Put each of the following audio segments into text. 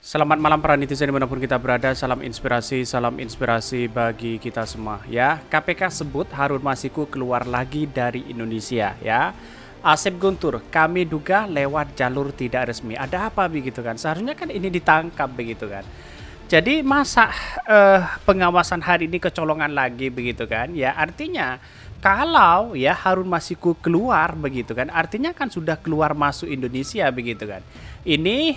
Selamat malam para netizen dimanapun kita berada, salam inspirasi bagi kita semua ya. KPK sebut Harun Masiku keluar lagi dari Indonesia ya. Asep Guntur, kami duga lewat jalur tidak resmi. Ada apa begitu kan? Seharusnya kan ini ditangkap begitu kan. Jadi masa pengawasan hari ini kecolongan lagi begitu kan? Ya artinya kalau ya Harun Masiku keluar begitu kan, artinya kan sudah keluar masuk Indonesia begitu kan. Ini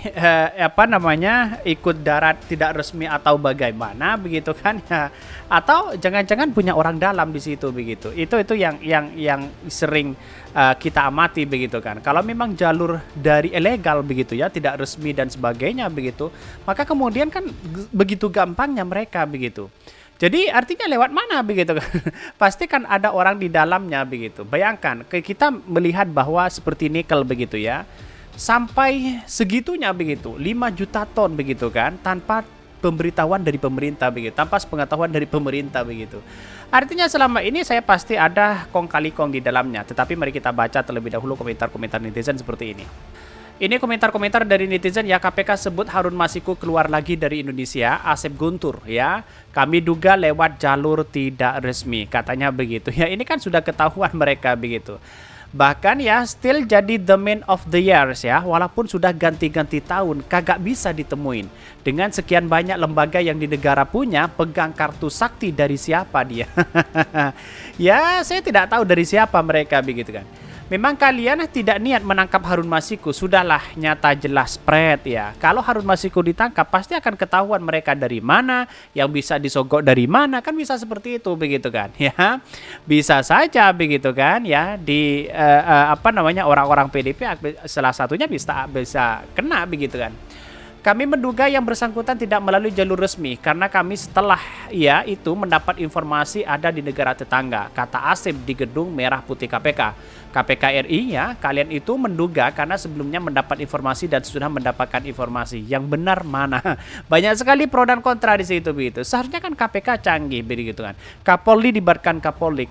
apa namanya ikut darat tidak resmi atau bagaimana begitu kan ya? Atau jangan-jangan punya orang dalam di situ begitu. Itu yang sering kita amati begitu kan. Kalau memang jalur dari ilegal begitu ya, tidak resmi dan sebagainya begitu, maka kemudian kan begitu gampangnya mereka begitu. Jadi artinya lewat mana begitu kan? Pasti kan ada orang di dalamnya begitu. Bayangkan kita melihat bahwa seperti nikel begitu ya. Sampai segitunya begitu, 5 juta ton begitu kan, tanpa pemberitahuan dari pemerintah begitu, tanpa pengetahuan dari pemerintah begitu. Artinya selama ini saya pasti ada kong kali kong di dalamnya. Tetapi mari kita baca terlebih dahulu komentar-komentar netizen seperti ini. Ini komentar-komentar dari netizen ya. KPK sebut Harun Masiku keluar lagi dari Indonesia. Asep Guntur ya, kami duga lewat jalur tidak resmi, katanya begitu ya. Ini kan sudah ketahuan mereka begitu. Bahkan ya still jadi the man of the years ya. Walaupun sudah ganti-ganti tahun kagak bisa ditemuin. Dengan sekian banyak lembaga yang di negara punya, pegang kartu sakti dari siapa dia? Ya saya tidak tahu dari siapa mereka begitu kan. Memang kalian tidak niat menangkap Harun Masiku, sudahlah nyata jelas spread ya. Kalau Harun Masiku ditangkap pasti akan ketahuan mereka dari mana, yang bisa disogok dari mana, kan bisa seperti itu begitu kan ya. Bisa saja begitu kan ya di apa namanya orang-orang PDP salah satunya bisa kena begitu kan. Kami menduga yang bersangkutan tidak melalui jalur resmi karena kami setelah ya itu mendapat informasi ada di negara tetangga, kata Asep di gedung merah putih KPK. KPK RI ya, kalian itu menduga karena sebelumnya mendapat informasi dan sudah mendapatkan informasi. Yang benar mana? Banyak sekali pro dan kontra di situ begitu. Seharusnya kan KPK canggih begitu kan. Kapolri libatkan Kapolri,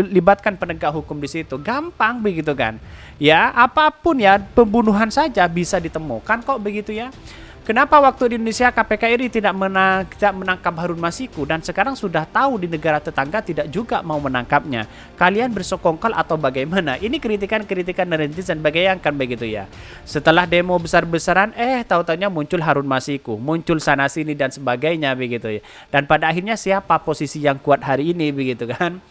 libatkan penegak hukum di situ. Gampang begitu kan. Ya, apapun ya, pembunuhan saja bisa ditemukan kok begitu ya. Kenapa waktu di Indonesia KPK RI tidak menangkap Harun Masiku dan sekarang sudah tahu di negara tetangga tidak juga mau menangkapnya? Kalian bersokongkol atau bagaimana? Ini kritikan-kritikan netizen bayangkan begitu ya. Setelah demo besar-besaran, tahu-tahunya muncul Harun Masiku, muncul sana sini dan sebagainya begitu ya. Dan pada akhirnya siapa posisi yang kuat hari ini begitu kan?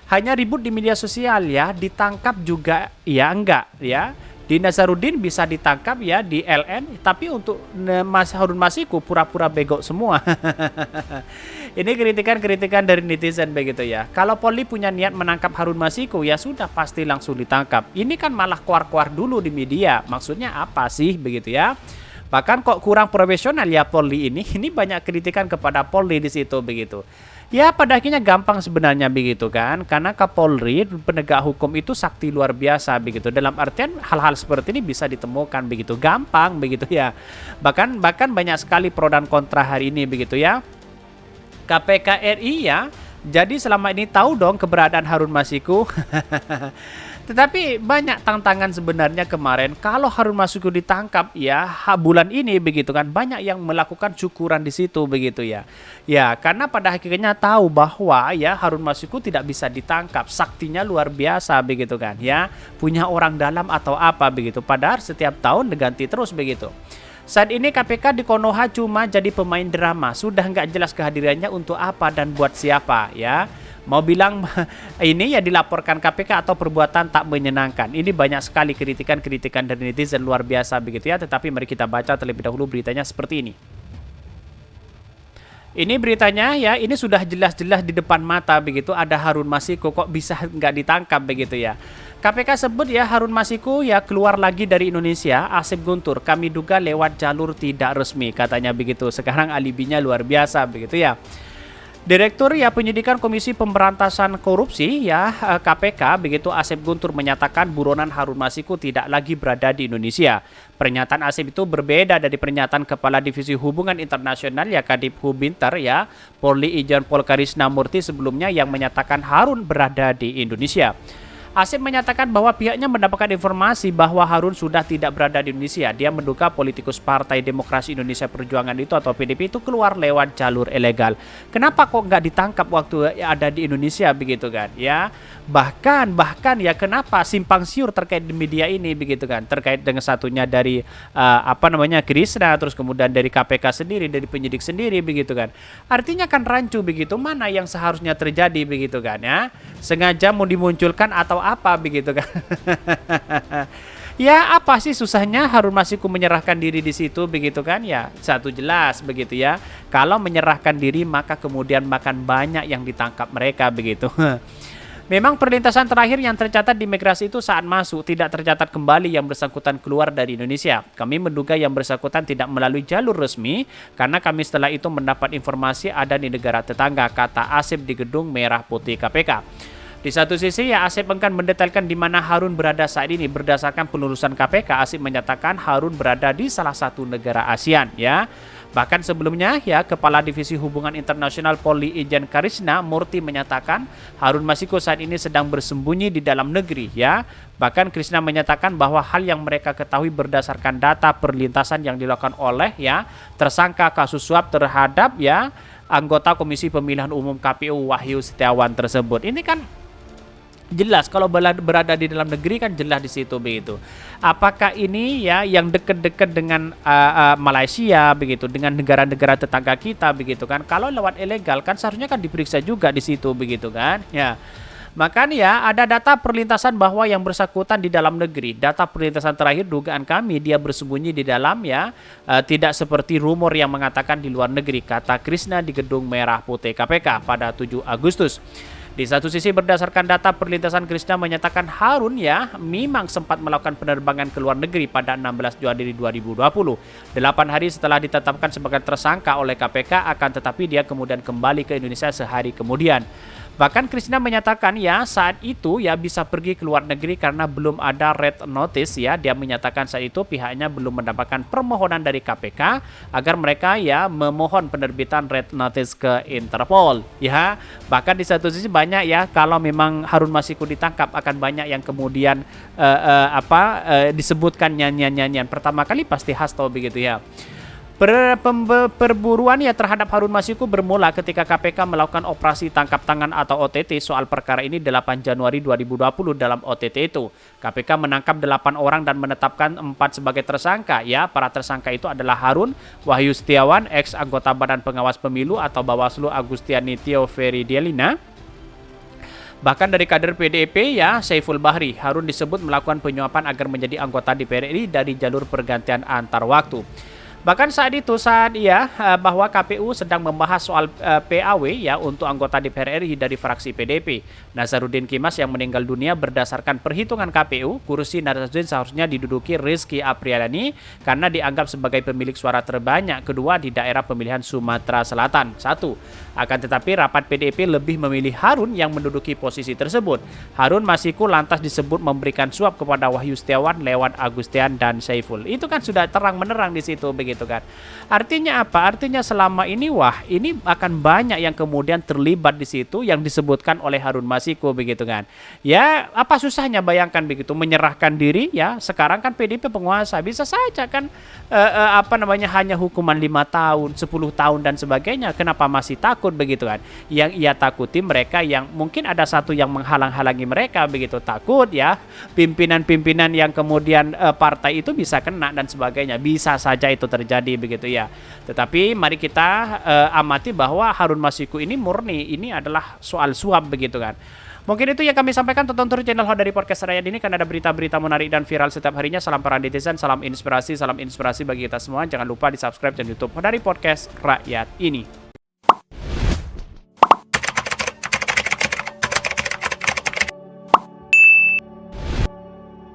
Hanya ribut di media sosial ya, ditangkap juga ya enggak ya. Di Nazarudin bisa ditangkap ya di LN, tapi untuk Mas Harun Masiku pura-pura bego semua. Ini kritikan-kritikan dari netizen begitu ya. Kalau Polri punya niat menangkap Harun Masiku ya sudah pasti langsung ditangkap. Ini kan malah keluar-keluar dulu di media. Maksudnya apa sih begitu ya? Bahkan kok kurang profesional ya Polri ini. Ini banyak kritikan kepada Polri di situ begitu. Ya pada akhirnya gampang sebenarnya begitu kan. Karena Kapolri penegak hukum itu sakti luar biasa begitu. Dalam artian hal-hal seperti ini bisa ditemukan begitu gampang begitu ya. Bahkan banyak sekali pro dan kontra hari ini begitu ya. KPK RI ya. Jadi selama ini tahu dong keberadaan Harun Masiku. Tetapi banyak tantangan sebenarnya kemarin kalau Harun Masiku ditangkap ya bulan ini begitu kan, banyak yang melakukan syukuran di situ begitu ya. Ya karena pada akhirnya tahu bahwa ya Harun Masiku tidak bisa ditangkap, saktinya luar biasa begitu kan ya, punya orang dalam atau apa begitu. Padahal setiap tahun diganti terus begitu. Saat ini KPK di Konoha cuma jadi pemain drama, sudah nggak jelas kehadirannya untuk apa dan buat siapa ya. Mau bilang ini ya dilaporkan KPK atau perbuatan tak menyenangkan. Ini banyak sekali kritikan-kritikan dari netizen luar biasa begitu ya. Tetapi mari kita baca terlebih dahulu beritanya seperti ini. Ini beritanya ya, ini sudah jelas-jelas di depan mata begitu. Ada Harun Masiku kok bisa nggak ditangkap begitu ya. KPK sebut ya Harun Masiku ya keluar lagi dari Indonesia. Asep Guntur, kami duga lewat jalur tidak resmi, katanya begitu. Sekarang alibinya luar biasa begitu ya. Direktur ya Penyidikan Komisi Pemberantasan Korupsi ya KPK begitu Asep Guntur menyatakan buronan Harun Masiku tidak lagi berada di Indonesia. Pernyataan Asep itu berbeda dari pernyataan Kepala Divisi Hubungan Internasional ya Kadip Hubinter ya Polri Ijen Pol Karisnamurti sebelumnya yang menyatakan Harun berada di Indonesia. Asep menyatakan bahwa pihaknya mendapatkan informasi bahwa Harun sudah tidak berada di Indonesia. Dia menduga politikus Partai Demokrasi Indonesia Perjuangan itu atau PDP itu keluar lewat jalur ilegal. Kenapa kok nggak ditangkap waktu ada di Indonesia begitu kan? Ya, bahkan ya kenapa simpang siur terkait di media ini begitu kan? Terkait dengan satunya dari Krishna, terus kemudian dari KPK sendiri, dari penyidik sendiri begitu kan? Artinya kan rancu begitu, mana yang seharusnya terjadi begitu kan ya? Sengaja mau dimunculkan atau apa begitu kan? Ya apa sih susahnya Harun Masiku menyerahkan diri di situ begitu kan ya? Satu jelas begitu ya. Kalau menyerahkan diri maka kemudian makan banyak yang ditangkap mereka begitu. Memang perlintasan terakhir yang tercatat di imigrasi itu saat masuk tidak tercatat kembali yang bersangkutan keluar dari Indonesia. Kami menduga yang bersangkutan tidak melalui jalur resmi karena kami setelah itu mendapat informasi ada di negara tetangga, kata Asep di gedung merah putih KPK. Di satu sisi ya Asep enggan mendetailkan di mana Harun berada saat ini. Berdasarkan penelusuran KPK, Asep menyatakan Harun berada di salah satu negara ASEAN ya. Bahkan sebelumnya ya Kepala Divisi Hubungan Internasional Polri Ijen Krishna Murti menyatakan Harun Masiku saat ini sedang bersembunyi di dalam negeri ya. Bahkan Krishna menyatakan bahwa hal yang mereka ketahui berdasarkan data perlintasan yang dilakukan oleh ya tersangka kasus suap terhadap ya anggota Komisi Pemilihan Umum KPU Wahyu Setiawan tersebut. Ini kan jelas kalau berada di dalam negeri kan jelas di situ begitu. Apakah ini ya yang dekat-dekat dengan Malaysia begitu, dengan negara-negara tetangga kita begitu kan? Kalau lewat ilegal kan seharusnya kan diperiksa juga di situ begitu kan? Ya. Makanya ada data perlintasan bahwa yang bersangkutan di dalam negeri. Data perlintasan terakhir dugaan kami dia bersembunyi di dalam ya, tidak seperti rumor yang mengatakan di luar negeri, kata Krishna di gedung merah putih KPK pada 7 Agustus. Di satu sisi berdasarkan data perlintasan Krishna menyatakan Harun ya memang sempat melakukan penerbangan ke luar negeri pada 16 Januari 2020. 8 hari setelah ditetapkan sebagai tersangka oleh KPK akan tetapi dia kemudian kembali ke Indonesia sehari kemudian. Bahkan Krishna menyatakan ya saat itu ya bisa pergi ke luar negeri karena belum ada red notice ya. Dia menyatakan saat itu pihaknya belum mendapatkan permohonan dari KPK agar mereka ya memohon penerbitan red notice ke Interpol ya. Bahkan di satu sisi banyak ya kalau memang Harun Masiku ditangkap akan banyak yang kemudian disebutkan nyanyian-nyanyian. Pertama kali pasti Hasto begitu ya. Perburuan ya terhadap Harun Masiku bermula ketika KPK melakukan operasi tangkap tangan atau OTT soal perkara ini 8 Januari 2020. Dalam OTT itu KPK menangkap 8 orang dan menetapkan 4 sebagai tersangka ya. Para tersangka itu adalah Harun, Wahyu Setiawan, ex anggota Badan Pengawas Pemilu atau Bawaslu Agustiani Tio Feridialina. Bahkan dari kader PDIP ya Saiful Bahri, Harun disebut melakukan penyuapan agar menjadi anggota DPR RI dari jalur pergantian antar waktu. Bahkan saat bahwa KPU sedang membahas soal PAW ya untuk anggota DPR RI dari fraksi PDP. Nazaruddin Kimas yang meninggal dunia berdasarkan perhitungan KPU, kursi Nazaruddin seharusnya diduduki Rizky Apriani karena dianggap sebagai pemilik suara terbanyak kedua di daerah pemilihan Sumatera Selatan. 1. Akan tetapi rapat PDIP lebih memilih Harun yang menduduki posisi tersebut. Harun Masiku lantas disebut memberikan suap kepada Wahyu Setiawan lewat Agustian dan Saiful. Itu kan sudah terang-menerang di situ begitu kan. Artinya apa? Artinya selama ini ini akan banyak yang kemudian terlibat di situ yang disebutkan oleh Harun Masiku begitu kan. Ya, apa susahnya bayangkan begitu menyerahkan diri ya. Sekarang kan PDIP penguasa, bisa saja kan hanya hukuman 5 tahun, 10 tahun dan sebagainya. Kenapa masih takut begitu kan? Yang ia takuti mereka yang mungkin ada satu yang menghalang-halangi mereka begitu, takut ya pimpinan-pimpinan yang kemudian partai itu bisa kena dan sebagainya. Bisa saja itu terjadi begitu ya. Tetapi mari kita amati bahwa Harun Masiku ini murni ini adalah soal suap begitu kan. Mungkin itu yang kami sampaikan. Tonton terus channel Hodari Podcast Rakyat ini karena ada berita-berita menarik dan viral setiap harinya. Salam para netizen, salam inspirasi bagi kita semua. Jangan lupa di subscribe channel YouTube Hodari Podcast Rakyat ini.